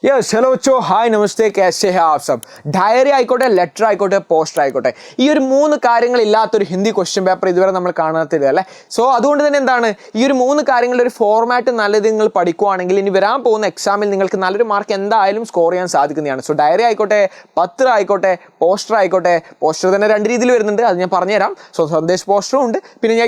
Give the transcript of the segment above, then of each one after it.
Yes hello ചോ hi നമസ്തേ कैसे हैं आप सब ഡയറി ആയിക്കോട്ടെ ലെറ്റർ ആയിക്കോട്ടെ പോസ്റ്റർ ആയിക്കോട്ടെ ഈ ഒരു മൂന്ന് കാര്യങ്ങളില്ലാത്തൊരു ഹിന്ദി ക്വസ്റ്റ്യൻ പേപ്പർ ഇതുവരെ നമ്മൾ കാണാത്തില്ല അല്ലേ. സോ അതുകൊണ്ട് തന്നെ എന്താണ് ഈ ഒരു മൂന്ന് കാര്യങ്ങളുടെ ഒരു ഫോർമാറ്റ് നല്ലത് നിങ്ങൾ പഠിക്കുവാണെങ്കിൽ ഇനി വരാൻ പോകുന്ന എക്സാമിൽ നിങ്ങൾക്ക് നല്ലൊരു മാർക്ക് എന്തായാലും സ്കോർ ചെയ്യാൻ സാധിക്കുന്നതാണ്. സോ ഡയറി ആയിക്കോട്ടെ പത്രം ആയിക്കോട്ടെ പോസ്റ്റർ ആയിക്കോട്ടെ, പോസ്റ്റർ തന്നെ രണ്ട് രീതിയിൽ വരുന്നുണ്ട്, അത് ഞാൻ പറഞ്ഞുതരാം. സോ സന്ദേശ് പോസ്റ്ററും ഉണ്ട്, പിന്നെ ഞാൻ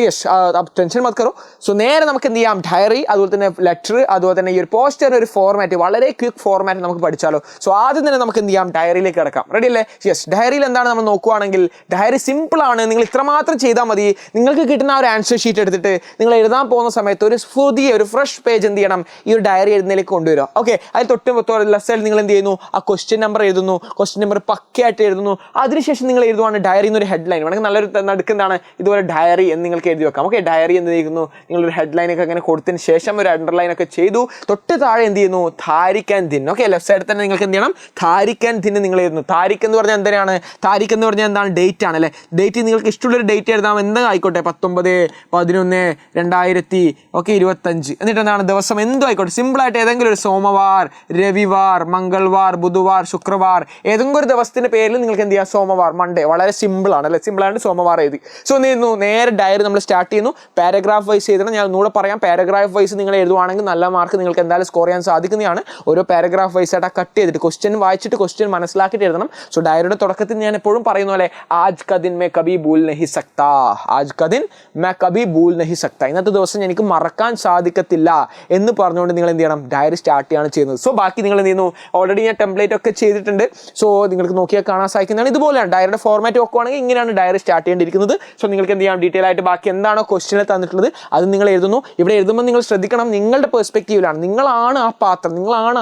ടെൻഷൻ മത് കറോ. സോ നേരെ നമുക്ക് എന്ത് ചെയ്യാം, ഡയറി അതുപോലെ തന്നെ ലെറ്റർ അതുപോലെ തന്നെ ഈ ഒരു പോസ്റ്ററിന് ഒരു ഫോർമാറ്റ് വളരെ ക്വിക്ക് ഫോർമാറ്റ് നമുക്ക് പഠിച്ചാലോ. സോ ആദ്യം തന്നെ നമുക്ക് എന്ത് ചെയ്യാം, ഡയറിയിലേക്ക് കിടക്കാം. റെഡി അല്ലേ? യെസ്, ഡയറിയിൽ എന്താണ് നമ്മൾ നോക്കുവാണെങ്കിൽ ഡയറി സിമ്പിൾ ആണ്. നിങ്ങൾ ഇത്രമാത്രം ചെയ്താൽ മതി. നിങ്ങൾക്ക് കിട്ടുന്ന ആ ഒരു ആൻസർ ഷീറ്റ് എടുത്തിട്ട് നിങ്ങൾ എഴുതാൻ പോകുന്ന സമയത്ത് ഒരു പുതിയ ഒരു ഫ്രഷ് പേജ് എന്ത് ചെയ്യണം, ഈ ഒരു ഡയറി എഴുതുന്നതിലേക്ക് കൊണ്ടുവരിക. ഓക്കെ, അതിൽ തൊട്ട് ലെഫ്റ്റ് സൈഡിൽ നിങ്ങൾ എന്ത് ചെയ്യുന്നു, ആ ക്വസ്റ്റ്യൻ നമ്പർ എഴുതുന്നു, ക്വസ്റ്റ്യൻ നമ്പർ പക്കയായിട്ട് എഴുതുന്നു. അതിനുശേഷം നിങ്ങൾ എഴുതുവാണ് ഡയറി എന്നൊരു ഹെഡ്ലൈൻ വേണമെങ്കിൽ നല്ലൊരു നടുക്കെന്താണ് ഇതുപോലെ ഡയറി എന്ന് നിങ്ങൾക്ക് എഴുതി വെക്കാം. ഓക്കെ, ഡയറി എന്ന് എഴുതുന്നു, നിങ്ങളൊരു ഹെഡ്ലൈൻ ഒക്കെ അങ്ങനെ കൊടുത്തതിന് ശേഷം ഒരു അണ്ടർലൈൻ ഒക്കെ ചെയ്തു. തൊട്ട് താഴെ എന്ത് ചെയ്യുന്നു, താരിഖ് ആൻഡ് ദിൻ. ഓക്കെ, ലെഫ്റ്റ് സൈഡിൽ തന്നെ നിങ്ങൾക്ക് എന്ത് ചെയ്യണം, താരിഖ് ആൻഡ് ദിൻ നിങ്ങൾ എഴുതുന്നു. താരിഖ് എന്ന് പറഞ്ഞാൽ എന്തിനാണ്, താരിഖ് എന്ന് പറഞ്ഞാൽ എന്താണ്, ഡേറ്റ് ആണ് അല്ലേ. ഡേറ്റ് നിങ്ങൾക്ക് ഇഷ്ടമുള്ളൊരു ഡേറ്റ് എഴുതാം, എന്താ ആയിക്കോട്ടെ, 19/11/2025. എന്നിട്ട് എന്താണ് ദിവസം എന്തോ ആയിക്കോട്ടെ, സിമ്പിളായിട്ട് ഏതെങ്കിലും ഒരു സോമവാർ, രവിവാർ, മംഗൾവാർ, ബുധവാർ, ശുക്രവാർ, ഏതെങ്കിലും ഒരു ദിവസത്തിന്റെ പേരിൽ നിങ്ങൾക്ക് എന്ത് ചെയ്യാം, സോമവാർ, മൺഡേ. വളരെ സിമ്പിൾ ആണ് അല്ലേ, സിമ്പിളായിട്ട് സോമവാർ എഴുതി. സോ എന്ത് ചെയ്യുന്നു, നേരെ ഡയറി നമ്മൾ സ്റ്റാർട്ട് ചെയ്യുന്നു. പാരഗ്രാഫ് വൈസ് എഴുതണം. ഞാൻ ഒന്നുകൂടെ പറയാം, പാരഗ്രാഫ് വൈസ് നിങ്ങൾ എഴുതുവാണെങ്കിൽ നല്ല മാർക്ക് നിങ്ങൾക്ക് എന്തായാലും സ്കോർ ചെയ്യാൻ സാധിക്കുന്നതാണ്. ഓരോ പാരഗ്രാഫ് വൈസ് ആയിട്ട് കട്ട് ചെയ്തിട്ട് ക്വസ്റ്റ്യൻ വായിച്ചിട്ട് ക്വസ്റ്റ്യൻ മനസ്സിലാക്കിയിട്ട് എഴുതണം. സോ ഡയറിയുടെ തുടക്കത്തിൽ ഞാൻ എപ്പോഴും പറയുന്ന പോലെ ആജ് ക ദിൻ മേ കബി ഭൂൽ നഹി സക്താ, ആജ് ക ദിൻ മേ കബി ഭൂൽ നഹി സക്താ, ഇന്നത്തെ ദിവസം എനിക്ക് മറക്കാൻ സാധിക്കത്തില്ല എന്ന് പറഞ്ഞുകൊണ്ട് നിങ്ങൾ എന്ത് ചെയ്യണം, ഡയറി സ്റ്റാർട്ട് ചെയ്യാണ് ചെയ്യുന്നത്. സോ ബാക്കി നിങ്ങൾ എന്ത് ചെയ്യുന്നു, ഓൾറെഡി ഞാൻ ടെംപ്ലേറ്റ് ഒക്കെ ചെയ്തിട്ടുണ്ട്. സോ നിങ്ങൾക്ക് നോക്കിയാൽ കാണാൻ സാധിക്കുന്നതാണ്. ഇതുപോലെയാണ് ഡയറിയുടെ ഫോർമാറ്റ് നോക്കുവാണെങ്കിൽ ഇങ്ങനെയാണ് ഡയറി സ്റ്റാർട്ട് ചെയ്യേണ്ടിയിരിക്കുന്നത്. സോ നിങ്ങൾക്ക് എന്ത് ചെയ്യാം, ഡീറ്റെയിൽ ആയിട്ട് ബാക്കി എന്താണോ ക്വസ്റ്റ്യനിൽ തന്നിട്ടുള്ളത് അത് നിങ്ങൾ എഴുതുന്നു. ഇവിടെ എഴുതുമ്പോൾ നിങ്ങൾ ശ്രദ്ധിക്കണം, നിങ്ങളുടെ പെർസ്പെക്റ്റീവിലാണ്, നിങ്ങളാണ് ആ പാത്രം, നിങ്ങളാണ്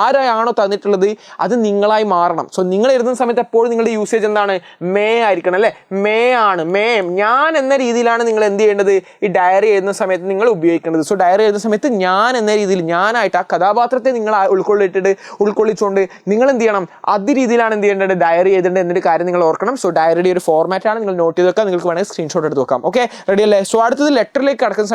ആരെയാണോ തന്നിട്ടുള്ളത് അത് നിങ്ങളായി മാറണം. സോ നിങ്ങൾ എഴുതുന്ന സമയത്ത് എപ്പോഴും നിങ്ങളുടെ യൂസേജ് എന്താണ്, മേ ആയിരിക്കണം അല്ലേ. മേ ആണ്, മേ, ഞാൻ എന്ന രീതിയിലാണ് നിങ്ങൾ എന്ത് ചെയ്യേണ്ടത്, ഈ ഡയറി എഴുതുന്ന സമയത്ത് നിങ്ങൾ ഉപയോഗിക്കേണ്ടത്. സോ ഡയറി എഴുതുന്ന സമയത്ത് ഞാൻ എന്ന രീതിയിൽ, ഞാനായിട്ട് ആ കഥാപാത്രത്തെ നിങ്ങൾ ഉൾക്കൊള്ളിച്ചുകൊണ്ട് നിങ്ങൾ എന്ത് ചെയ്യണം, അത് രീതിയിലാണ് എന്ത് ചെയ്യേണ്ടത്, ഡയറി എഴുതേണ്ടത് എന്നൊരു കാര്യം നിങ്ങൾ ഓർക്കണം. സോ ഡയറിയുടെ ഒരു ഫോർമാറ്റ് ആണ്, നിങ്ങൾ നോട്ട് ചെയ്ത് വെക്കാം. നിങ്ങൾക്ക് വേണമെങ്കിൽ സ്ക്രീൻഷോട്ട് എടുത്ത് വെക്കാം. ഓക്കെ, റെഡി അല്ലേ? സോ അടുത്തത് ലെറ്ററിലേക്ക് കിടക്കുന്ന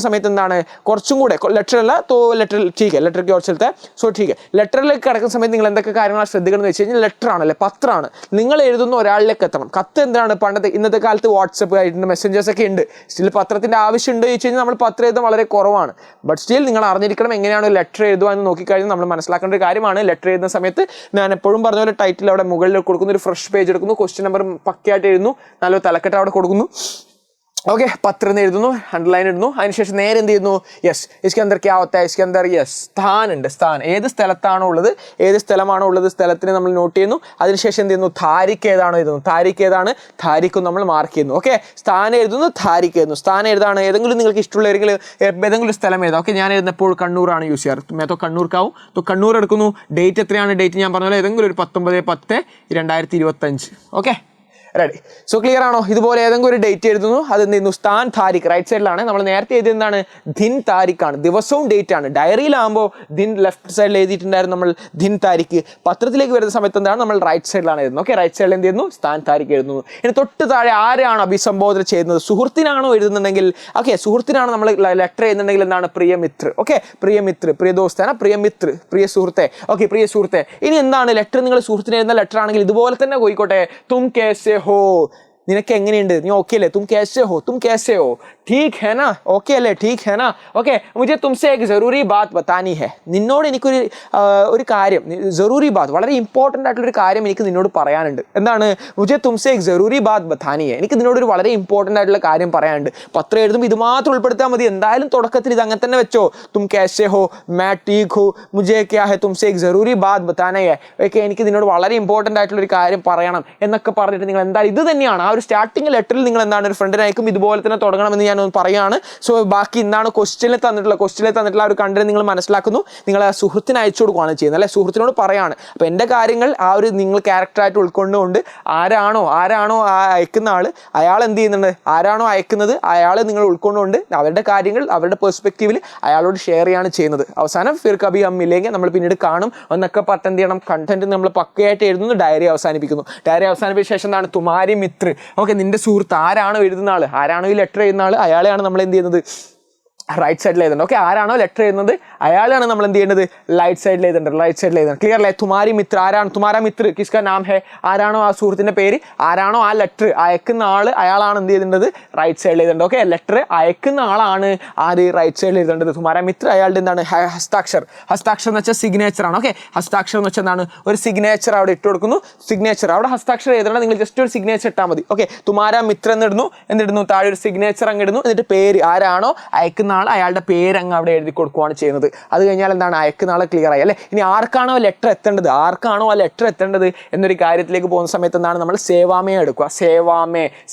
സമയത്ത് എന്താണ് കുറച്ചും കൂടെ, ലെറ്റർ അല്ല തോ ലെറ്റർ ठीक है, ലെറ്റർ ചലത്തെ. സോ ठीक है, ലെറ്ററിലേക്ക് കിടക്കുന്ന സമയത്ത് നിങ്ങൾ എന്തൊക്കെ കാര്യങ്ങളാണ് ശ്രദ്ധിക്കണം എന്ന് വെച്ച് കഴിഞ്ഞാൽ, ലെറ്റർ ആണല്ലേ, പത്രമാണ്. നിങ്ങൾ എഴുതുന്ന ഒരാളിലേക്ക് എത്തണം. കത്ത് എന്താണ്, ഇന്നത്തെ കാലത്ത് വാട്സപ്പ് ആയിട്ട് മെസ്സഞ്ചേഴ്സ് ഒക്കെ ഉണ്ട്. സ്റ്റിൽ പത്രത്തിന്റെ ആവശ്യം ഉണ്ട് ചോദിച്ചു കഴിഞ്ഞാൽ നമ്മൾ പത്രം എഴുതാൻ വളരെ കുറവാണ്. ബട്ട് സ്റ്റിൽ നിങ്ങൾ അറിഞ്ഞിരിക്കണം എങ്ങനെയാണ് ലെറ്റർ എഴുതുക എന്ന് നോക്കിക്കഴിഞ്ഞാൽ നമ്മൾ മനസ്സിലാക്കേണ്ട ഒരു കാര്യമാണ്. ലെറ്റർ എഴുതുന്ന സമയത്ത് ഞാൻ എപ്പോഴും പറഞ്ഞ പോലെ ടൈറ്റിൽ അവിടെ മുകളിൽ കൊടുക്കുന്നു, ഒരു ഫ്രഷ് പേജ് എടുക്കുന്നു, ക്വസ്റ്റ്യൻ നമ്പർ പക്കയായിട്ട് എഴുതുന്നു, നല്ലൊരു തലക്കെട്ട് അവിടെ കൊടുക്കുന്നു. ഓക്കെ, പത്രം എഴുതുന്നു, അണ്ടർലൈൻ ഇടുന്നു. അതിനുശേഷം നേരെ എന്ത് ചെയ്യുന്നു, യെസ് ഇസ്കെ അന്തർ ക്യാ ഹോത്താ ഹൈ, ഇസ്കെ അന്തർ യെസ് സ്ഥാൻ ഉണ്ട്. സ്ഥാൻ ഏത് സ്ഥലത്താണോ ഉള്ളത്, ഏത് സ്ഥലമാണോ ഉള്ളത്, സ്ഥലത്തിന് നമ്മൾ നോട്ട് ചെയ്യുന്നു. അതിനുശേഷം എന്ത് ചെയ്യുന്നു, താരിഖ് ഏതാണോ എഴുതുന്നു, താരിഖ് ഏതാണ്, താരിഖും നമ്മൾ മാർക്ക് ചെയ്യുന്നു. ഓക്കെ, സ്ഥാനം എഴുതുന്നു, താരിഖ് എഴുതുന്നു. സ്ഥാനം ഏതാണ്, ഏതെങ്കിലും നിങ്ങൾക്ക് ഇഷ്ടമുള്ള ഏതെങ്കിലും സ്ഥലം എഴുതാം. ഓക്കെ, ഞാൻ എഴുതുന്നപ്പോൾ കണ്ണൂറാണ് യൂസ് ചെയ്യാറ്. മേത്തോ കണ്ണൂർക്കാവും. തോ കണ്ണൂർ എടുക്കുന്നു. ഡേറ്റ് എത്രയാണ്, ഡേറ്റ് ഞാൻ പറഞ്ഞ പോലെ ഏതെങ്കിലും ഒരു 19/10/2025. Okay, ready. സോ ക്ലിയർ ആണോ? ഇതുപോലെ ഏതെങ്കിലും ഒരു ഡേറ്റ് എഴുതുന്നു, അത് എന്ത് ചെയ്യുന്നു, സ്ഥാൻ താരിഖ് റൈറ്റ് സൈഡിലാണ്. നമ്മൾ നേരത്തെ എഴുതിയത് എന്താണ്, ദിൻ താരിഖ് ആണ്, ദിവസവും ഡേറ്റ് ആണ്. ഡയറിയിലാകുമ്പോൾ ദിൻ ലെഫ്റ്റ് സൈഡിൽ എഴുതിയിട്ടുണ്ടായിരുന്നു നമ്മൾ ദിൻ താരിഖ്. പത്രത്തിലേക്ക് വരുന്ന സമയത്ത് എന്താണ്, നമ്മൾ റൈറ്റ് സൈഡിലാണ് എഴുതുന്നത്. ഓക്കെ, റൈറ്റ് സൈഡിൽ എന്ത് ചെയ്യുന്നു, സ്ഥാൻ താരിഖ് എഴുതുന്നു. ഇനി തൊട്ട് താഴെ ആരാണ് അഭിസംബോധന ചെയ്യുന്നത്, സുഹൃത്തിനാണോ എഴുതുന്നുണ്ടെങ്കിൽ, ഓക്കെ സുഹൃത്തിനാണ് നമ്മൾ ലെറ്റർ എഴുതുന്നുണ്ടെങ്കിൽ എന്താണ്, പ്രിയമിത്ര. ഓക്കെ, പ്രിയമിത്ര, പ്രിയ ദോസ്താന, പ്രിയമിത്ര, പ്രിയ സുഹൃത്തെ. ഓക്കെ, പ്രിയ സുഹൃത്തെ. ഇനി എന്താണ് ലെറ്റർ, നിങ്ങൾ സുഹൃത്തിന് എഴുതുന്ന ലെറ്റർ ആണെങ്കിൽ ഇതുപോലെ തന്നെ പോയിക്കോട്ടെ, തും കേസേ ഹോ, നിനക്ക് എങ്ങനെയുണ്ട്, നീ ഓക്കെ അല്ലേ, തും കേസേ ഹോ, തും കേസേ ഹോ, ठीक है ना, ഓക്കെ അല്ലേ, ठीक है ना, ഓക്കെ മുझे तुमसे एक ज़रूरी बात बतानी है, നിന്നോട് എനിക്കൊരു കാര്യം, ज़रूरी बात, വളരെ ഇമ്പോർട്ടൻ്റ് ആയിട്ടുള്ളൊരു കാര്യം എനിക്ക് നിന്നോട് പറയാനുണ്ട്. എന്താണ്, मुझे तुमसे एक ज़रूरी बात बतानी है, എനിക്ക് നിന്നോട് ഒരു വളരെ ഇമ്പോർട്ടൻ്റ് ആയിട്ടുള്ള കാര്യം പറയാനുണ്ട്. പത്രം എഴുതുമ്പോൾ ഇത് മാത്രം ഉൾപ്പെടുത്താൽ മതി. എന്തായാലും തുടക്കത്തിൽ ഇത് അങ്ങനെ തന്നെ വെച്ചോ, तुम कैसे हो, मैं ठीक हूँ, मुझे क्या है तुमसे एक ज़रूरी बात बताना है. ഓക്കെ, എനിക്ക് നിന്നോട് വളരെ ഇമ്പോർട്ടൻ്റ് ആയിട്ടുള്ളൊരു കാര്യം പറയണം എന്നൊക്കെ പറഞ്ഞിട്ട് നിങ്ങൾ എന്തായാലും ഇത് തന്നെയാണ് ആ ഒരു സ്റ്റാർട്ടിങ് ലെറ്ററിൽ നിങ്ങൾ എന്താണ് ഒരു ഫ്രണ്ടിനയക്കും ഇതുപോലെ തന്നെ തുടങ്ങണമെന്ന് ഞാൻ പറയാണ്. സോ ബാക്കി എന്താണ് ക്വസ്റ്റ്യനിൽ തന്നിട്ടുള്ള ഒരു കണ്ടന്റ് നിങ്ങൾ മനസ്സിലാക്കുന്നു, നിങ്ങൾ ആ സുഹൃത്തിന് അയച്ചു കൊടുക്കുകയാണ് ചെയ്യുന്നത് അല്ലെ, സുഹൃത്തിനോട് പറയാണ്. അപ്പോൾ എൻ്റെ കാര്യങ്ങൾ ആ ഒരു നിങ്ങൾ ക്യാരക്ടറായിട്ട് ഉൾക്കൊണ്ടുകൊണ്ട് ആരാണോ അയക്കുന്ന ആൾ, അയാൾ എന്ത് ചെയ്യുന്നുണ്ട്, ആരാണോ അയക്കുന്നത് അയാളെ നിങ്ങൾ ഉൾക്കൊണ്ടുകൊണ്ട് അവരുടെ കാര്യങ്ങൾ അവരുടെ പെർസ്പെക്റ്റീവിൽ അയാളോട് ഷെയർ ചെയ്യാണ് ചെയ്യുന്നത്. അവസാനം ഫിർ കബി ഹം മിലേംഗെ, നമ്മൾ പിന്നീട് കാണും എന്നൊക്കെ പറഞ്ഞ് എന്ത് ചെയ്യണം, കണ്ടന്റ് നമ്മൾ പക്കയായിട്ട് എഴുതുന്നു, ഡയറി അവസാനിപ്പിക്കുന്നു. ഡയറി അവസാനിപ്പിച്ച ശേഷം എന്താണ്, തുമാരി മിത്ര. ഓക്കെ, നിന്റെ സുഹൃത്ത് ആരാണോ എഴുതുന്ന ആൾ, ആരാണോ ഈ ലെറ്റർ എഴുതുന്ന ആൾ, അയാളെയാണ് നമ്മൾ എന്ത് ചെയ്യുന്നത്, റൈറ്റ് സൈഡിൽ എഴുതേണ്ടത്. ഓക്കെ, ആരാണോ ലെറ്റർ എഴുതുന്നത് അയാളാണ് നമ്മൾ എന്ത് ചെയ്യേണ്ടത്, റൈറ്റ് സൈഡിൽ എഴുതേണ്ടത്. റൈറ്റ് സൈഡിൽ എഴുതണം. ക്ലിയർ അല്ലേ? തുമാരി മിത്ര, ആരാണ് തുമാരാ മിത്ര കിസ്കാ നാം ഹേ, ആരാണോ ആ സുഹൃത്തിൻ്റെ പേര്, ആരാണോ ആ ലെറ്റർ അയക്കുന്ന ആൾ, അയാളാണ് എന്ത് ചെയ്യേണ്ടത്, റൈറ്റ് സൈഡിൽ എഴുതേണ്ടത്. ഓക്കെ, ലെറ്റർ അയക്കുന്ന ആളാണ് ആര് റൈറ്റ് സൈഡിൽ എഴുതേണ്ടത്. തുമാരാ മിത്ര അയാളുടെ എന്താണ് ഹസ്താക്ഷർ. ഹസ്താക്ഷർ എന്ന് വെച്ചാൽ സിഗ്നേച്ചർ ആണ്. ഓക്കെ, ഹസ്താക്ഷർ എന്ന് വെച്ചാൽ എന്താണ്, ഒരു സിഗ്നേച്ചർ അവിടെ ഇട്ട് കൊടുക്കുന്നു. സിഗ്നേച്ചർ അവിടെ ഹസ്താക്ഷർ എഴുതണം, നിങ്ങൾ ജസ്റ്റ് ഒരു സിഗ്നേച്ചർ ഇട്ടാൽ മതി. ഓക്കെ, തുമാരാ മിത്ര എന്നിടുന്നു, താഴെ ഒരു സിഗ്നേച്ചർ അങ്ങ് ഇടുന്നു. എന്നിട്ട് പേര്, ആരാണോ അയക്കുന്ന ആൾ അയാളുടെ പേര് അങ്ങ് അവിടെ എഴുതി കൊടുക്കുകയാണ് ചെയ്യുന്നത്. അത് കഴിഞ്ഞാൽ എന്താണ്, അയക്കുന്ന ആളെ ക്ലിയർ ആയി അല്ലേ. ഇനി ആർക്കാണോ ലെറ്റർ എത്തേണ്ടത്, ആർക്കാണോ ആ ലെറ്റർ എത്തേണ്ടത് എന്നൊരു കാര്യത്തിലേക്ക് പോകുന്ന സമയത്ത് എന്താണ്, നമ്മൾ സേവാമയെ എടുക്കുക.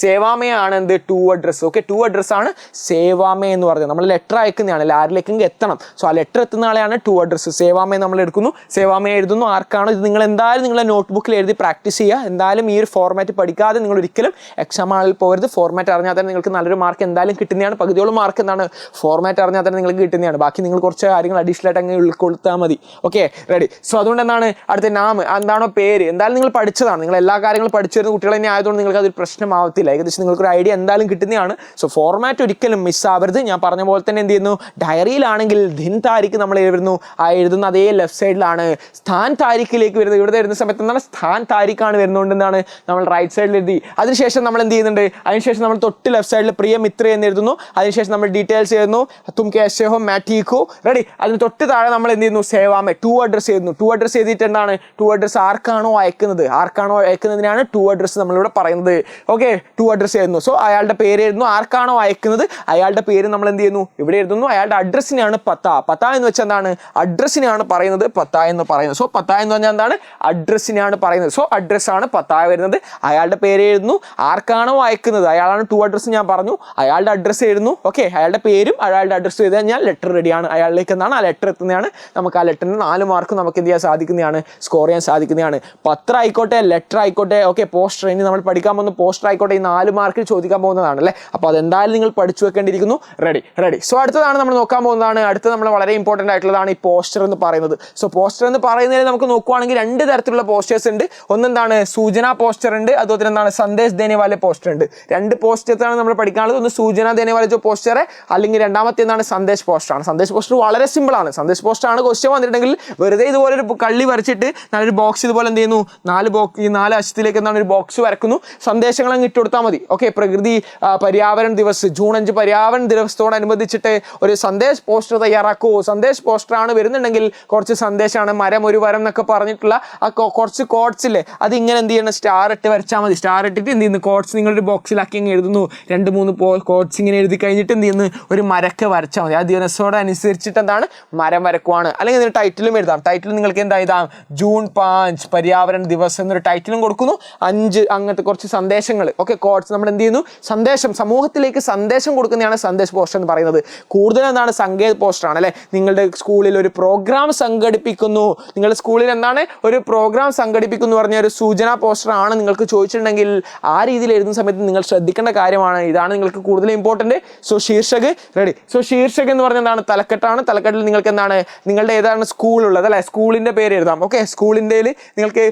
സേവാമയാണ് എന്ത്, to address. Okay, to address ആണ് സേവാമയ എന്ന് പറയുന്നത്. നമ്മൾ ലെറ്റർ അയക്കുന്നതാണ്, ആരിലേക്കെങ്കിലും എത്തണം. സോ ആ ലെറ്റർ എത്തുന്ന ആളെയാണ് ടു അഡ്രസ്. സേവാമയെ നമ്മൾ എടുക്കുന്നു, സേവാമയെ എഴുതുന്നു. ആർക്കാണോ ഇത്, നിങ്ങൾ എന്തായാലും നിങ്ങളുടെ നോട്ട്ബുക്കിൽ എഴുതി പ്രാക്ടീസ് ചെയ്യുക. എന്തായാലും ഈ ഒരു ഫോർമാറ്റ് പഠിക്കാതെ നിങ്ങൾ ഒരിക്കലും എക്സാം ഹാളിൽ പോകരുത്. ഫോർമാറ്റ് അറിഞ്ഞാൽ തന്നെ നിങ്ങൾക്ക് നല്ലൊരു മാർക്ക് എന്തായാലും കിട്ടുന്നതാണ്. പകുതിയോളം മാർക്ക് എന്താണ്, ഫോർമാറ്റ് അറിഞ്ഞാൽ തന്നെ നിങ്ങൾക്ക് കിട്ടുന്നതാണ്. ബാക്കി നിങ്ങൾ കുറച്ച് കാര്യങ്ങൾ അഡീഷണൽ ആയിട്ട് അങ്ങ് ഉൾക്കൊള്ളുത്താൽ മതി. Okay, ready. സോ അതുകൊണ്ട് എന്താണ്, അടുത്ത നാം എന്താണോ പേര്, എന്തായാലും നിങ്ങൾ പഠിച്ചതാണ്. നിങ്ങൾ എല്ലാ കാര്യങ്ങളും പഠിച്ചു വരുന്ന കുട്ടികൾ തന്നെ ആയതുകൊണ്ട് നിങ്ങൾക്ക് അതൊരു പ്രശ്നമാവത്തില്ല. ഏകദേശം നിങ്ങൾക്കൊരു ഐഡിയ എന്തായാലും കിട്ടുന്നതാണ്. സോ ഫോർമാറ്റ് ഒരിക്കലും മിസ്സാവരുത്. ഞാൻ പറഞ്ഞ പോലെ തന്നെ എന്ത് ചെയ്യുന്നു, ഡയറിയിലാണെങ്കിൽ ദിൻ താരിഖ് നമ്മൾ എഴുതുന്ന അതേ ലെഫ്റ്റ് സൈഡിലാണ് സ്ഥാൻ താരിഖിലേക്ക് വരുന്നത്. ഇവിടെ വരുന്ന സമയത്ത് എന്താണ്, സ്ഥാൻ താരിഖാണ് വരുന്നതുകൊണ്ട് എന്താണ്, നമ്മൾ റൈറ്റ് സൈഡിൽ എഴുതി. അതിനുശേഷം നമ്മൾ എന്ത് ചെയ്യുന്നുണ്ട്, അതിനുശേഷം നമ്മൾ തൊട്ട് ലെഫ്റ്റ് സൈഡിൽ പ്രിയ മിത്ര എന്ന് എഴുതുന്നു. അതിനുശേഷം നമ്മൾ ഡീറ്റെയിൽസ് എഴുതുന്നു, തും കേസേ ഹോ മാ ठीक हूं. റെഡി. അതിന് തൊട്ട് താഴെ നമ്മൾ എന്ത് ചെയ്യുന്നു, സേവാമേ ടു അഡ്രസ് എഴുതുന്നു. ടു അഡ്രസ് എഴുതിയിട്ട് എന്താണ്, ടു അഡ്രസ് ആർക്കാണോ അയക്കുന്നതിനാണ് ടു അഡ്രസ് നമ്മളിവിടെ പറയുന്നത്. ഓക്കെ, ടു അഡ്രസ് എഴുതുന്നു. സോ അയാളുടെ പേര് എഴുതുന്നു, ആർക്കാണോ അയക്കുന്നത് അയാളുടെ പേര് നമ്മൾ എന്ത് ചെയ്യുന്നു, ഇവിടെ എഴുതുന്നു. അയാളുടെ അഡ്രസ്സിനെയാണ് പത്ത എന്ന് വെച്ചാൽ എന്താണ്, അഡ്രസ്സിനെയാണ് പറയുന്നത് പത്ത എന്ന് പറയുന്നത്. സോ പത്ത എന്ന് പറഞ്ഞാൽ എന്താണ്, അഡ്രസ്സിനെയാണ് പറയുന്നത്. സോ അഡ്രസ്സാണ് പത്ത വരുന്നത്. അയാളുടെ പേര് എഴുതുന്നു, ആർക്കാണോ അയക്കുന്നത് അയാളാണ് ടു അഡ്രസ് ഞാൻ പറഞ്ഞു, അയാളുടെ അഡ്രസ്സ് എഴുതുന്നു. ഓക്കെ, അയാളുടെ പേരും അയാളുടെ അഡ്രസ്സ് എഴുതി കഴിഞ്ഞാൽ ലെറ്റർ റെഡിയാണ്. അയാളിലേക്ക് എന്താണ്, ആ ലെറ്റർ എത്തുന്നതാണ്. നമുക്ക് ആ ലെറ്ററിന് 4 മാർക്ക് നമുക്ക് എന്ത് ചെയ്യാൻ സാധിക്കുന്നതാണ്, സ്കോർ ചെയ്യാൻ സാധിക്കുന്നതാണ്. പത്രം ആയിക്കോട്ടെ, ലെറ്റർ ആയിക്കോട്ടെ, ഓക്കെ, പോസ്റ്റർ, ഇനി നമ്മൾ പഠിക്കാൻ പോകുന്ന പോസ്റ്റർ ആയിക്കോട്ടെ, ഈ 4 മാർക്കിൽ ചോദിക്കാൻ പോകുന്നതാണ് അല്ലേ. അപ്പോൾ അതെന്തായാലും നിങ്ങൾ പഠിച്ചു വെക്കേണ്ടിയിരിക്കുന്നു. റെഡി. സോ അടുത്തതാണ് നമ്മൾ നോക്കാൻ പോകുന്നതാണ്. അടുത്ത നമ്മൾ വളരെ ഇമ്പോർട്ടൻ്റ് ആയിട്ടുള്ളതാണ് ഈ പോസ്റ്റർ എന്ന് പറയുന്നത്. സോ പോസ്റ്റർ എന്ന് പറയുന്നതിൽ നമുക്ക് നോക്കുവാണെങ്കിൽ 2 തരത്തിലുള്ള പോസ്റ്റേഴ്സ് ഉണ്ട്. ഒന്നെന്താണ്, സൂചന പോസ്റ്റർ ഉണ്ട്, അതുപോലെ എന്താണ്, സന്ദേശ് ദേനെ വാലെ പോസ്റ്റർ ഉണ്ട്. 2 പോസ്റ്റേഴ്സാണ് നമ്മൾ പഠിക്കാനുള്ളത്. ഒന്ന് സൂചന ദേനെ വാലെ ജോ പോസ്റ്റർ, അല്ലെങ്കിൽ രണ്ടാമത്തെ എന്താണ്, സന്ദേശ് പോസ്റ്റർ ആണ്. സന്ദേശ് പോസ്റ്റർ വളരെ സിമ്പിൾ ആണ്. സന്ദേശ് പോസ്റ്റർ ആണ് ക്വസ്റ്റ്യൻ വന്നിട്ടുണ്ടെങ്കിൽ വെറുതെ ഇതുപോലെ ഒരു കള്ളി വരച്ചിട്ട് നല്ലൊരു ബോക്സ് ഇതുപോലെ എന്ത് ചെയ്യുന്നു, 4 അശത്തിലേക്ക് എന്താണ് ഒരു ബോക്സ് വരക്കുന്നു, സന്ദേശങ്ങൾ അങ്ങ് ഇട്ട് കൊടുത്താൽ മതി. ഓക്കെ, പ്രകൃതി പര്യാവരൺ ദിവസ് ജൂൺ 5 പര്യാവരൺ ദിവസത്തോടനുബന്ധിച്ചിട്ട് ഒരു സന്ദേശ് പോസ്റ്റർ തയ്യാറാക്കൂ. സന്ദേശ് പോസ്റ്റർ ആണ് വരുന്നുണ്ടെങ്കിൽ കുറച്ച് സന്ദേശമാണ്, മരം ഒരു വരം എന്നൊക്കെ പറഞ്ഞിട്ടുള്ള ആ കുറച്ച് കോഡ്സ് ഇല്ലേ, അതിങ്ങനെ എന്ത് ചെയ്യണം, സ്റ്റാർ ഇട്ട് വരച്ചാൽ മതി. സ്റ്റാർ ഇട്ടിട്ട് എന്ത് ചെയ്യുന്നു, കോഡ്സ് നിങ്ങളൊരു ബോക്സിലാക്കി അങ്ങ് എഴുതുന്നു. 2-3 കോഡ്സ് ഇങ്ങനെ എഴുതി കഴിഞ്ഞിട്ട് എന്ത് ചെയ്യുന്നു, ഒരു മരക്കെ വരച്ചാൽ മതി. ആ ദിവസത്തോടനുസരിച്ചിട്ട് എന്താണ്, മരം വരക്കുവാണ്. അല്ലെങ്കിൽ ഇതിന് ടൈറ്റിലും എഴുതാം. ടൈറ്റിൽ നിങ്ങൾക്ക് എന്താ എഴുതാം, ജൂൺ 5 പര്യാവരൺ ദിവസം എന്നൊരു ടൈറ്റിലും കൊടുക്കുന്നു. 5 അങ്ങനത്തെ കുറച്ച് സന്ദേശങ്ങൾ, ഓക്കെ, കോഡ്സ് നമ്മൾ എന്ത് ചെയ്യുന്നു, സന്ദേശം, സമൂഹത്തിലേക്ക് സന്ദേശം കൊടുക്കുന്നതാണ് സന്ദേശ് പോസ്റ്റർ എന്ന് പറയുന്നത്. കൂടുതൽ എന്താണ്, സങ്കേത് പോസ്റ്റർ ആണ് അല്ലേ. നിങ്ങളുടെ സ്കൂളിൽ ഒരു പ്രോഗ്രാം സംഘടിപ്പിക്കുന്നു, നിങ്ങളുടെ സ്കൂളിൽ എന്താണ് ഒരു പ്രോഗ്രാം സംഘടിപ്പിക്കുന്നു പറഞ്ഞ ഒരു സൂചന പോസ്റ്റർ ആണ് നിങ്ങൾക്ക് ചോദിച്ചിട്ടുണ്ടെങ്കിൽ ആ രീതിയിൽ എഴുതുന്ന സമയത്ത് നിങ്ങൾ ശ്രദ്ധിക്കേണ്ട കാര്യമാണ്. ഇതാണ് നിങ്ങൾക്ക് കൂടുതൽ ഇമ്പോർട്ടൻറ്റ്. സോ ശീർഷക് റെഡി. സോ ശീർഷക് എന്ന് പറഞ്ഞാൽ എന്താണ്, തലക്കെട്ടാണ്. തലക്കെട്ടിൽ നിങ്ങൾക്ക് എന്താണ്, നിങ്ങളുടെ ഏതാണ് സ്കൂളുള്ളത് അല്ലേ, സ്കൂളിൻ്റെ പേര് എഴുതാം. ഓക്കെ, സ്കൂളിൻ്റെ നിങ്ങൾക്ക്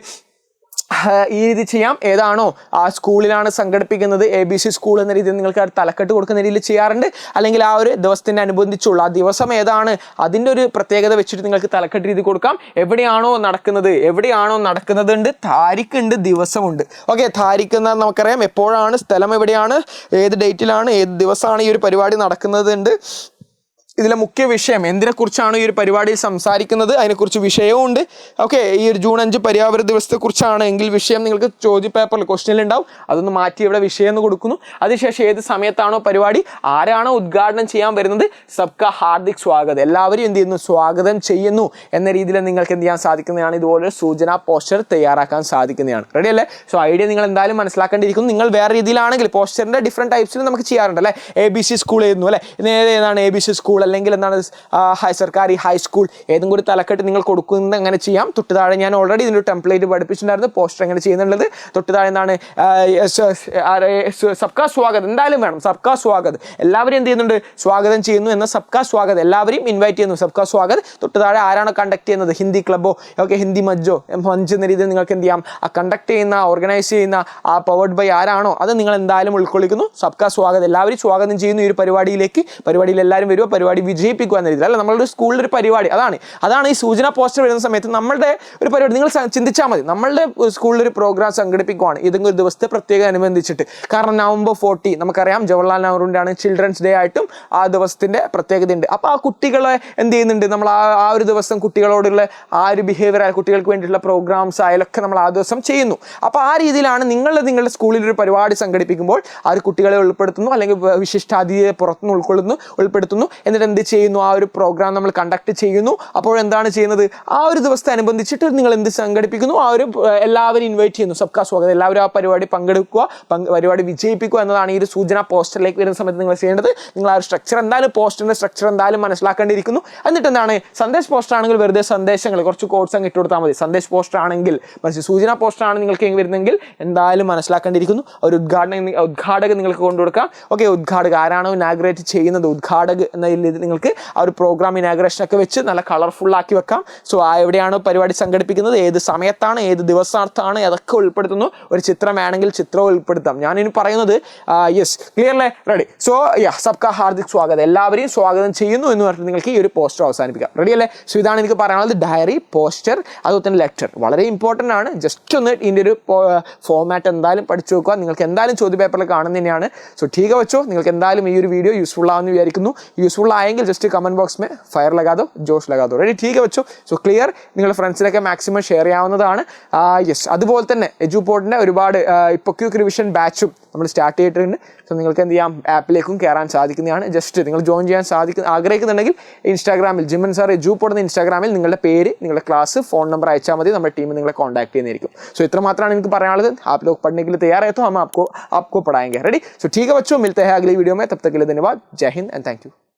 ഈ രീതി ചെയ്യാം. ഏതാണോ ആ സ്കൂളിലാണ് സംഘടിപ്പിക്കുന്നത്, ABC സ്കൂൾ എന്ന രീതിയിൽ നിങ്ങൾക്ക് ആ തലക്കെട്ട് കൊടുക്കുന്ന രീതിയിൽ ചെയ്യാറുണ്ട്. അല്ലെങ്കിൽ ആ ഒരു ദിവസത്തിൻ്റെ അനുബന്ധിച്ചുള്ള ആ ദിവസം ഏതാണ് അതിൻ്റെ ഒരു പ്രത്യേകത വെച്ചിട്ട് നിങ്ങൾക്ക് തലക്കെട്ട് രീതി കൊടുക്കാം. എവിടെയാണോ നടക്കുന്നത് ഉണ്ട്, താരിഖ് ഉണ്ട്, ദിവസമുണ്ട്. ഓക്കെ, താരിഖ് എന്നാൽ നമുക്കറിയാം എപ്പോഴാണ്, സ്ഥലം എവിടെയാണ്, ഏത് ഡേറ്റിലാണ്, ഏത് ദിവസമാണ് ഈ ഒരു പരിപാടി നടക്കുന്നത് ഉണ്ട്. ഇതിലെ മുഖ്യ വിഷയം എന്തിനെക്കുറിച്ചാണ് ഈ ഒരു പരിപാടിയിൽ സംസാരിക്കുന്നത്, അതിനെക്കുറിച്ച് വിഷയവും ഉണ്ട്. ഓക്കെ, ഈ ഒരു ജൂൺ 5 പര്യാവരണ ദിവസത്തെക്കുറിച്ചാണ് എങ്കിൽ വിഷയം നിങ്ങൾക്ക് ചോദ്യ പേപ്പറിൽ ക്വസ്റ്റ്യനിൽ ഉണ്ടാവും. അതൊന്ന് മാറ്റി ഇവിടെ വിഷയം എന്ന് കൊടുക്കുന്നു. അതിനുശേഷം ഏത് സമയത്താണോ പരിപാടി, ആരാണോ ഉദ്ഘാടനം ചെയ്യാൻ വരുന്നത്, സബ്കാ ഹാർദിക് സ്വാഗതം, എല്ലാവരും എന്ത് ചെയ്യുന്നു, സ്വാഗതം ചെയ്യുന്നു എന്ന രീതിയിൽ നിങ്ങൾക്ക് എന്ത് ചെയ്യാൻ സാധിക്കുന്നതാണ്, ഇതുപോലെ സൂചന പോസ്റ്റർ തയ്യാറാക്കാൻ സാധിക്കുന്നതാണ്. റെഡി അല്ലേ. സോ ഐഡിയ നിങ്ങൾ എന്തായാലും മനസ്സിലാക്കേണ്ടിയിരിക്കുന്നു. നിങ്ങൾ വേറെ രീതിയിലാണെങ്കിൽ പോസ്റ്ററിൻ്റെ ഡിഫറെൻറ്റ് ടൈപ്സിൽ നമുക്ക് ചെയ്യാറുണ്ട് അല്ലേ. ABC സ്കൂൾ എഴുതുന്നു അല്ലേ, ഏതാണ് ABC സ്കൂൾ, അല്ലെങ്കിൽ എന്താണ് സർക്കാരി ഹൈസ്കൂൾ, ഏതും കൂടി തലക്കെട്ട് നിങ്ങൾ കൊടുക്കുന്നത് അങ്ങനെ ചെയ്യാം. തൊട്ട് താഴെ ഞാൻ ഓൾറെഡി ഇതിൻ്റെ ടെംപ്ലേറ്റ് പഠിപ്പിച്ചിട്ടുണ്ടായിരുന്നു, പോസ്റ്റർ എങ്ങനെ ചെയ്യുന്നുള്ളത്. തൊട്ട് താഴെ എന്താണ്, സബ്കാ സ്വാഗതം എന്തായാലും വേണം, സബ്കാ സ്വാഗതം, എല്ലാവരും എന്ത് ചെയ്യുന്നുണ്ട്, സ്വാഗതം ചെയ്യുന്നു എന്ന സബ്കാ സ്വാഗതം, എല്ലാവരെയും ഇൻവൈറ്റ് ചെയ്യുന്നു, സബ്കാ സ്വാഗതം. തൊട്ട് താഴെ ആരാണോ കണ്ടക്ട് ചെയ്യുന്നത്, ഹിന്ദി ക്ലബ്ബോ, ഓക്കെ, ഹിന്ദി മഞ്ച് എന്ന രീതിയിൽ നിങ്ങൾക്ക് എന്ത് ചെയ്യാം, ആ കണ്ടക്ട് ചെയ്യുന്ന, ഓർഗനൈസ് ചെയ്യുന്ന, ആ പവേർഡ് ബൈ ആരാണോ അത് നിങ്ങൾ എന്തായാലും ഉൾക്കൊള്ളിക്കുന്നു. സബ്കാ സ്വാഗതം, എല്ലാവരും സ്വാഗതം ചെയ്യുന്നു ഈ ഒരു പരിപാടിയിലേക്ക്. പരിപാടിയിൽ എല്ലാവരും വരുമോ, പരിപാടി പരിപാടി വിജയിപ്പിക്കുക എന്ന രീതിയിൽ അല്ല നമ്മളുടെ സ്കൂളിൽ ഒരു പരിപാടി അതാണ് ഈ സൂചന പോസ്റ്റർ വരുന്ന സമയത്ത് നമ്മളുടെ ഒരു പരിപാടി നിങ്ങൾ ചിന്തിച്ചാൽ മതി. നമ്മളുടെ സ്കൂളിൽ ഒരു പ്രോഗ്രാം സംഘടിപ്പിക്കുകയാണ് ഏതെങ്കിലും ഒരു ദിവസത്തെ പ്രത്യേകം അനുബന്ധിച്ചിട്ട്. കാരണം November 14 നമുക്കറിയാം ജവഹർലാൽ നെഹ്റുവിൻ്റെയാണ് ചിൽഡ്രൻസ് ഡേ ആയിട്ടും ആ ദിവസത്തിൻ്റെ പ്രത്യേകതയുണ്ട്. അപ്പോൾ ആ കുട്ടികളെ എന്ത് ചെയ്യുന്നുണ്ട്, നമ്മൾ ആ ഒരു ദിവസം കുട്ടികളോടുള്ള ആ ഒരു ബിഹേവിയർ ആയാലും കുട്ടികൾക്ക് വേണ്ടിയിട്ടുള്ള പ്രോഗ്രാംസ് ആയാലൊക്കെ നമ്മൾ ആ ദിവസം ചെയ്യുന്നു. അപ്പോൾ ആ രീതിയിലാണ് നിങ്ങളുടെ സ്കൂളിൽ ഒരു പരിപാടി സംഘടിപ്പിക്കുമ്പോൾ ആ ഒരു കുട്ടികളെ ഉൾപ്പെടുത്തുന്നു, അല്ലെങ്കിൽ വിശിഷ്ടാതിഥിയെ പുറത്തുനിന്ന് ഉൾപ്പെടുത്തുന്നു. എന്നിട്ട് എന്ത് ചെയ്യുന്നു, ആ ഒരു പ്രോഗ്രാം നമ്മൾ കണ്ടക്ട് ചെയ്യുന്നു. അപ്പോൾ എന്താണ് ചെയ്യുന്നത്, ആ ഒരു ദിവസത്തെ അനുബന്ധിച്ചിട്ട് നിങ്ങൾ എന്ത് സംഘടിപ്പിക്കുന്നു, ആ ഒരു എല്ലാവരും ഇൻവൈറ്റ് ചെയ്യുന്നു. സബ്കാ സ്വാഗതം, എല്ലാവരും ആ പരിപാടി പങ്കെടുക്കുക, പരിപാടി വിജയിപ്പിക്കുക എന്നതാണ് ഈ ഒരു സൂചന പോസ്റ്ററിലേക്ക് വരുന്ന സമയത്ത് നിങ്ങൾ ചെയ്യേണ്ടത്. നിങ്ങൾ ആ ഒരു സ്ട്രക്ചർ എന്തായാലും പോസ്റ്ററിൻ്റെ സ്ട്രക്ചർ എന്തായാലും മനസ്സിലാക്കേണ്ടിയിരിക്കുന്നു. എന്നിട്ട് എന്താണ്, സന്ദേശ് പോസ്റ്റർ ആണെങ്കിൽ വെറുതെ സന്ദേശങ്ങൾ കുറച്ച് കോഡ്സ് അങ്ങ് ഇട്ട് കൊടുത്താൽ മതി. സന്ദേശ് പോസ്റ്റർ ആണെങ്കിൽ സൂചന പോസ്റ്റർ ആണ് നിങ്ങൾക്ക് വരുന്നെങ്കിൽ എന്തായാലും മനസ്സിലാക്കേണ്ടിയിരിക്കുന്നു. ഒരു ഉദ്ഘാടകൻ നിങ്ങൾക്ക് കൊണ്ടുകൊടുക്കാം. ഓക്കെ, ഉദ്ഘാടക ആരാണോ ഇനാഗ്രേറ്റ് ചെയ്യുന്നത്, ഉദ്ഘാടക് എന്ന രീതിയിൽ നിങ്ങൾക്ക് ആ ഒരു പ്രോഗ്രാം ഇനാഗ്രേഷൻ ഒക്കെ വെച്ച് നല്ല കളർഫുൾ ആക്കി വെക്കാം. സോ എവിടെയാണോ പരിപാടി സംഘടിപ്പിക്കുന്നത്, ഏത് സമയത്താണ്, ഏത് ദിവസത്താണ്, അതൊക്കെ ഉൾപ്പെടുത്തുന്നു. ഒരു ചിത്രം വേണമെങ്കിൽ ചിത്രവും ഉൾപ്പെടുത്താം. ഞാനിനി പറയുന്നത് യെസ് ക്ലിയർ അല്ലേ, റെഡി. സോ സബ്കാ ഹാർദിക് സ്വാഗതം, എല്ലാവരെയും സ്വാഗതം ചെയ്യുന്നു എന്ന് പറഞ്ഞിട്ട് നിങ്ങൾക്ക് ഈ ഒരു പോസ്റ്റർ അവസാനിപ്പിക്കാം. റെഡി അല്ലേ? സോ ഇതാണ് എനിക്ക് പറയാനുള്ളത്. ഡയറി, പോസ്റ്റർ, അതുപോലെ തന്നെ ലെറ്റർ വളരെ ഇമ്പോർട്ടൻ്റ് ആണ്. ജസ്റ്റ് ഒന്ന് ഇതിൻ്റെ ഒരു ഫോമാറ്റ് എന്തായാലും പഠിച്ചു വെക്കുക. നിങ്ങൾക്ക് എന്തായാലും ചോദ്യ പേപ്പറിൽ കാണുന്ന തന്നെയാണ്. സോ ठीक വെച്ചോ, നിങ്ങൾക്ക് എന്തായാലും ഈ ഒരു വീഡിയോ യൂസ്ഫുൾ ആവുമെന്ന് വിചാരിക്കുന്നു. യൂസ്ഫുൾ ആയെങ്കിൽ ജസ്റ്റ് കമൻറ്റ് ബോക്സ് में ഫയർ ലഗാതോ, ജോഷ് ലഗാതോ. റെഡി, ठीक വെച്ചോ. സോ ക്ലിയർ, നിങ്ങളുടെ ഫ്രണ്ട്സിനൊക്കെ മാക്സിമം ഷെയർ ചെയ്യാവുന്നതാണ്. യെസ്, അതുപോലെ തന്നെ എജുപോർട്ടിൻ്റെ ഒരുപാട് ഇപ്പോൾ ക്വിക്ക് റിവിഷൻ ബാച്ചും നമ്മൾ സ്റ്റാർട്ട് ചെയ്തിട്ടുണ്ട്. സോ നിങ്ങൾക്ക് എന്ത് ചെയ്യാം, ആപ്പിലേക്കും കയറാൻ സാധിക്കുന്നതാണ്. ജസ്റ്റ് നിങ്ങൾ ജോയിൻ ചെയ്യാൻ ആഗ്രഹിക്കുന്നുണ്ടെങ്കിൽ ഇൻസ്റ്റാഗ്രാമിൽ ജിമൻ സാർ എജുപോർട്ട് എന്ന ഇൻസ്റ്റാഗ്രാമിൽ നിങ്ങളുടെ പേര്, നിങ്ങളുടെ ക്ലാസ്, ഫോൺ നമ്പർ അയച്ചാൽ മതി. നമ്മുടെ ടീം നിങ്ങളെ കോൺടാക്ട് ചെയ്യുന്നതായിരിക്കും. സോ ഇത്ര മാത്രമാണ് എനിക്ക് പറയാനുള്ളത്. आप लोग पढ़ने के लिए तैयार है तो हम आपको पढ़ाएंगे. रेडी. सो ठीक है बच्चों, मिलते हैं अगली वीडियो में. तब तक के लिए धन्यवाद. जय हिंद एंड थैंक यू.